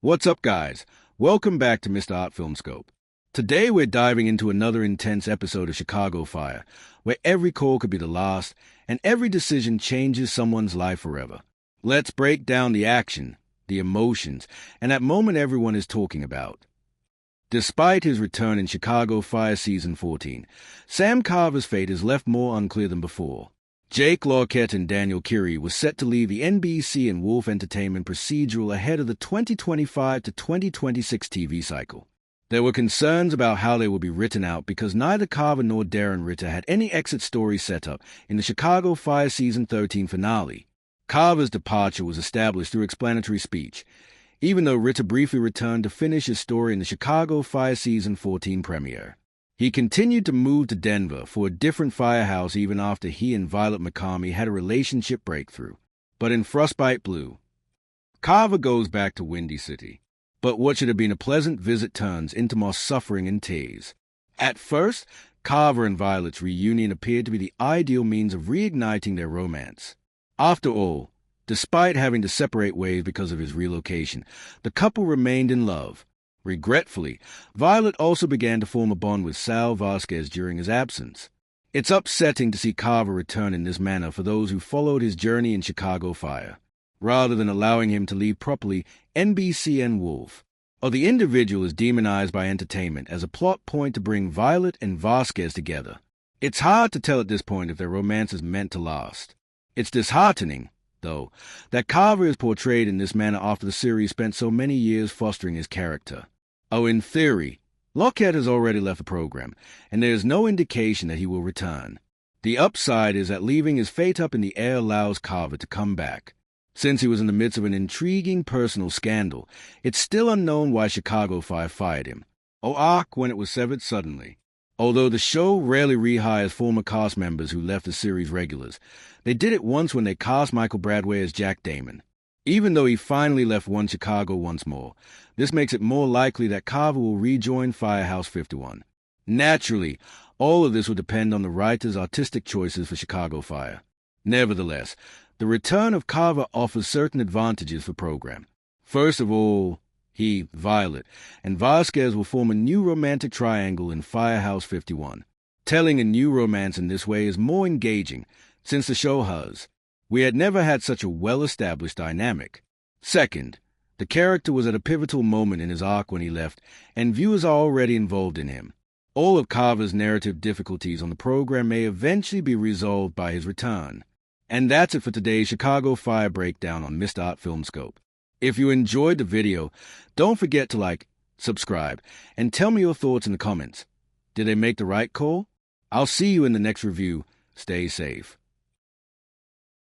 What's up, guys? Welcome back to Mr. Art Film Scope. Today we're diving into another intense episode of Chicago Fire, where every call could be the last, and every decision changes someone's life forever. Let's break down the action, the emotions, and that moment everyone is talking about. Despite his return in Chicago Fire Season 14, Sam Carver's fate is left more unclear than before. Jake Larquette and Daniel Curie were set to leave the NBC and Wolf Entertainment procedural ahead of the 2025 to 2026 TV cycle. There were concerns about how they would be written out because neither Carver nor Darren Ritter had any exit story set up in the Chicago Fire Season 13 finale. Carver's departure was established through explanatory speech, even though Ritter briefly returned to finish his story in the Chicago Fire Season 14 premiere. He continued to move to Denver for a different firehouse even after he and Violet McCarmy had a relationship breakthrough. But in Frostbite Blue, Carver goes back to Windy City. But what should have been a pleasant visit turns into more suffering and tears. At first, Carver and Violet's reunion appeared to be the ideal means of reigniting their romance. After all, despite having to separate ways because of his relocation, the couple remained in love. Regretfully, Violet also began to form a bond with Sal Vasquez during his absence. It's upsetting to see Carver return in this manner for those who followed his journey in Chicago Fire, rather than allowing him to leave properly NBC and Wolf. Or the individual is demonized by entertainment as a plot point to bring Violet and Vasquez together. It's hard to tell at this point if their romance is meant to last. It's disheartening, though, that Carver is portrayed in this manner after the series spent so many years fostering his character. Oh, in theory, Larquette has already left the program, and there is no indication that he will return. The upside is that leaving his fate up in the air allows Carver to come back. Since he was in the midst of an intriguing personal scandal, it's still unknown why Chicago Fire fired him, or arc when it was severed suddenly. Although the show rarely rehires former cast members who left the series regulars, they did it once when they cast Michael Bradway as Jack Damon. Even though he finally left One Chicago once more, this makes it more likely that Carver will rejoin Firehouse 51. Naturally, all of this will depend on the writer's artistic choices for Chicago Fire. Nevertheless, the return of Carver offers certain advantages for the program. First of all, he, Violet, and Vasquez will form a new romantic triangle in Firehouse 51. Telling a new romance in this way is more engaging, since the show has. We had never had such a well-established dynamic. Second, the character was at a pivotal moment in his arc when he left, and viewers are already involved in him. All of Carver's narrative difficulties on the program may eventually be resolved by his return. And that's it for today's Chicago Fire breakdown on Mr. Art Film Scope. If you enjoyed the video, don't forget to like, subscribe, and tell me your thoughts in the comments. Did they make the right call? I'll see you in the next review. Stay safe.